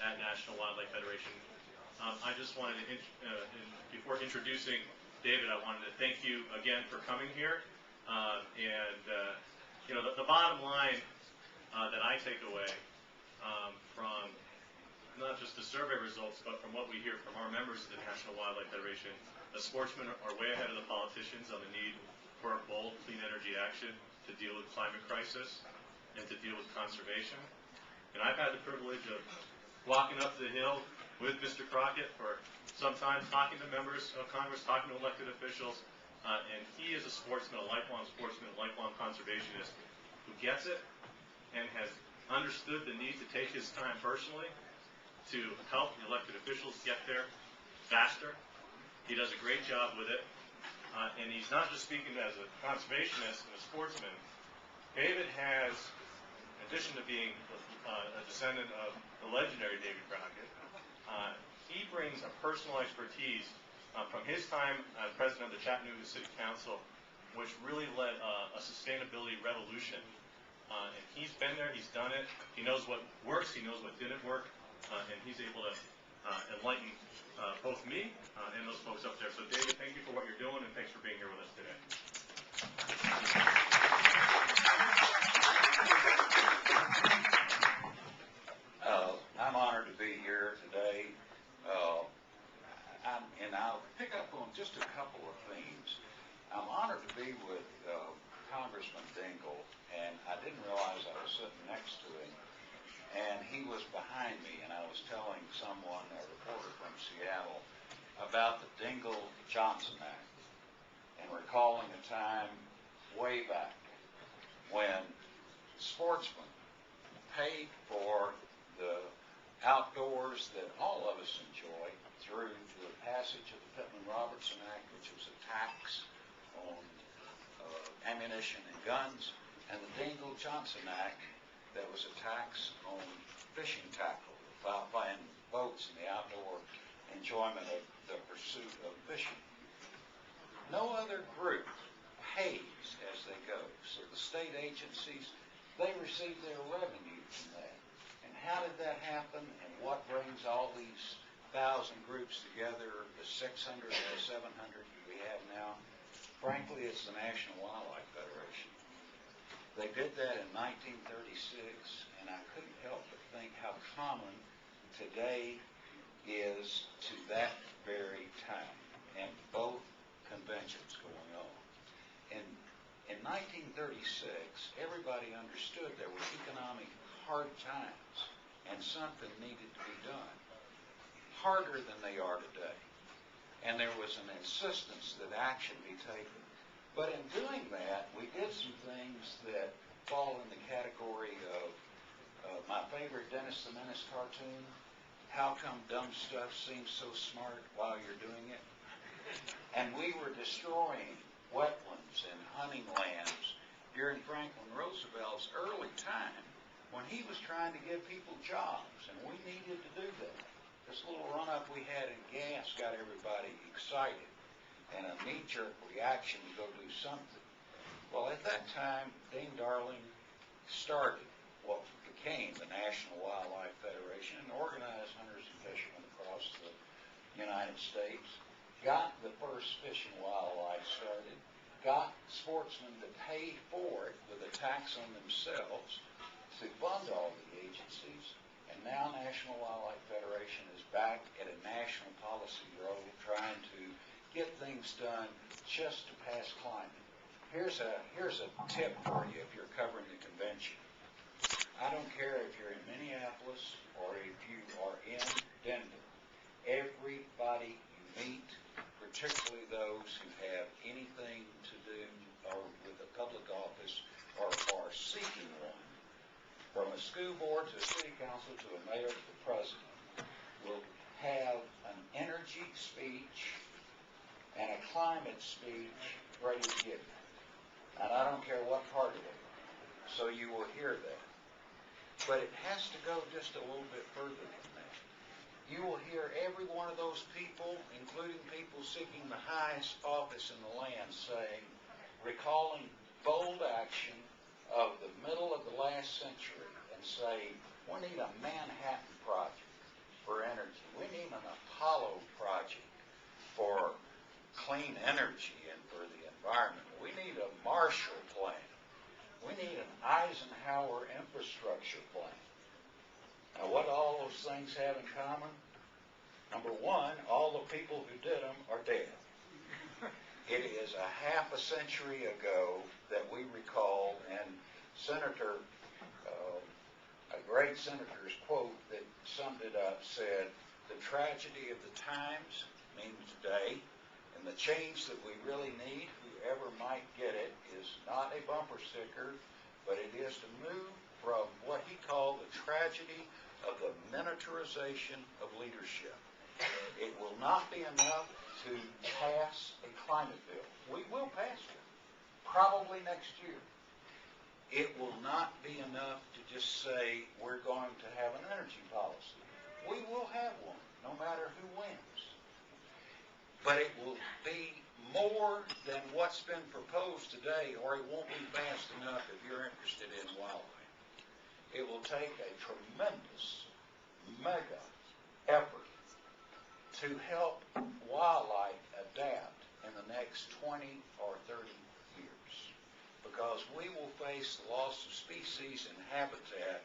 at National Wildlife Federation. I just wanted to, before introducing David, I wanted to thank you again for coming here. You know, the bottom line that I take away from not just the survey results, but from what we hear from our members of the National Wildlife Federation, the sportsmen are way ahead of the politicians on the need for a bold, clean energy action to deal with climate crisis and to deal with conservation. And I've had the privilege of walking up the hill with Mr. Crockett for some time, talking to members of Congress, talking to elected officials, and he is a sportsman, a lifelong conservationist who gets it and has understood the need to take his time personally to help the elected officials get there faster. He does a great job with it. And he's not just speaking as a conservationist and a sportsman. David has, in addition to being a descendant of the legendary David Crockett, he brings a personal expertise from his time as president of the Chattanooga City Council, which really led a sustainability revolution. And he's been there, he's done it, he knows what works, he knows what didn't work, and he's able to enlighten both me and those folks up there. So David, thank you for what you're doing, and thanks for being here with us today. I'm honored to be here today, and I'll pick up on just a couple of themes. I'm honored to be with Congressman Dingell, and I didn't realize I was sitting next to him, and he was behind me, and I was telling someone, a reporter from Seattle, about the Dingell-Johnson Act, and recalling a time way back when sportsmen paid for the outdoors that all of us enjoy through the passage of the Pittman-Robertson Act, which was a tax on ammunition and guns, and the Dingell-Johnson Act that was a tax on fishing tackle, buying boats in the outdoor enjoyment of the pursuit of fishing. No other group pays as they go. So the state agencies, they receive their revenue from that. And how did that happen, and what brings all these 1,000 groups together, the 600 or 700 we have now? Frankly, it's the National Wildlife Federation. They did that in 1936, and I couldn't help but think how common today is to that very time, and both conventions going on. And in 1936, everybody understood there were economic hard times, and something needed to be done, harder than they are today. And there was an insistence that action be taken. But in doing that, we did some things that fall in the category of my favorite Dennis the Menace cartoon, How Come Dumb Stuff Seems So Smart While You're Doing It? And we were destroying wetlands and hunting lands during Franklin Roosevelt's early time when he was trying to give people jobs, and we needed to do that. This little run-up we had in gas got everybody excited, and a knee-jerk reaction to go do something. Well, at that time, Dean Darling started what became the National Wildlife Federation and organized hunters and fishermen across the United States, got the first Fish and Wildlife started, got sportsmen to pay for it with a tax on themselves to fund all the agencies, and now National Wildlife Federation is back at a national policy role trying to get things done just to pass climate. Here's a tip for you if you're covering the convention. I don't care if you're in Minneapolis or if you are in Denver. Everybody you meet, particularly those who have anything to do with a public office or are seeking one, from a school board to a city council to a mayor to the president, will have an energy speech and a climate speech ready to give you. And I don't care what part of it. So you will hear that. But it has to go just a little bit further than that. You will hear every one of those people, including people seeking the highest office in the land, saying, recalling bold action of the middle of the last century, and say, we need a Manhattan Project. clean energy and for the environment. We need a Marshall Plan. We need an Eisenhower infrastructure plan. Now, what do all those things have in common? Number one, all the people who did them are dead. It is a half a century ago that we recall, and a great senator's quote that summed it up said, "The tragedy of the times, meaning today, and the change that we really need, whoever might get it, is not a bumper sticker, but it is to move from what he called the tragedy of the miniaturization of leadership. It will not be enough to pass a climate bill. We will pass it, probably next year. It will not be enough to just say we're going to have an energy policy. We will have one, no matter who wins. But it will be more than what's been proposed today, or it won't be fast enough if you're interested in wildlife. It will take a tremendous, mega effort to help wildlife adapt in the next 20 or 30 years. Because we will face the loss of species and habitat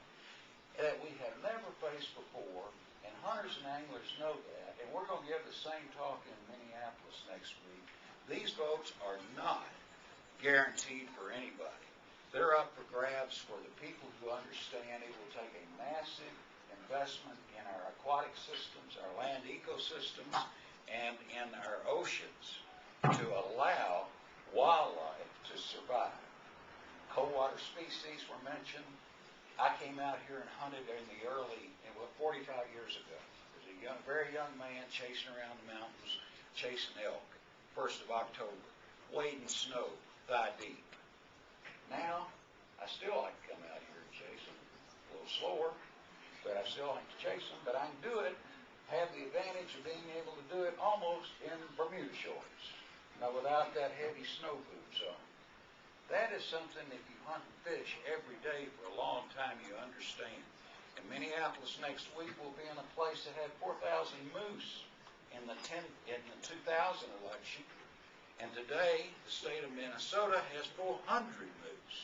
that we have never faced before, and hunters and anglers know that, and we're going to give the same talk in Minneapolis next week. These votes are not guaranteed for anybody. They're up for grabs for the people who understand it will take a massive investment in our aquatic systems, our land ecosystems, and in our oceans to allow wildlife to survive. Cold water species were mentioned. I came out here and hunted in the 45 years ago. I was a very young man chasing around the mountains, chasing elk. 1st of October, wading snow, thigh deep. Now, I still like to come out here and chase them. A little slower, but I still like to chase them. But I can do it, have the advantage of being able to do it almost in Bermuda shorts. Now, without that heavy snow boots on. That is something if you hunt and fish every day for a long time, you understand. In Minneapolis next week, we'll be in a place that had 4,000 moose in the 2000 election. And today, the state of Minnesota has 400 moose.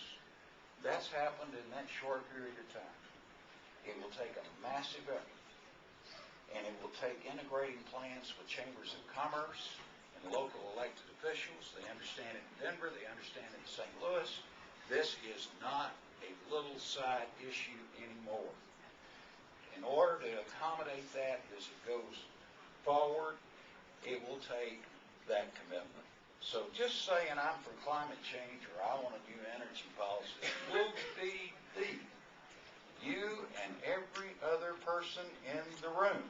That's happened in that short period of time. It will take a massive effort. And it will take integrating plans with chambers of commerce and local elected officials. They understand it in Denver. They understand it in St. Louis. This is not a little side issue anymore. In order to accommodate that as it goes forward, it will take that commitment. So just saying I'm for climate change or I want to do energy policy will be you and every other person in the room.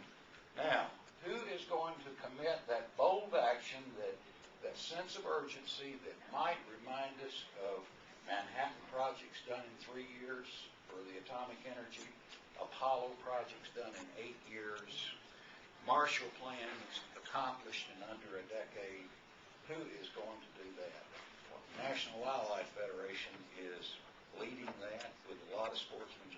Now, who is going to commit that bold action, that sense of urgency that might remind us of Manhattan projects done in 3 years for the atomic energy, Apollo projects done in 8 years, Marshall plans accomplished in under a decade? Who is going to do that? Well, the National Wildlife Federation is leading that with a lot of sportsmanship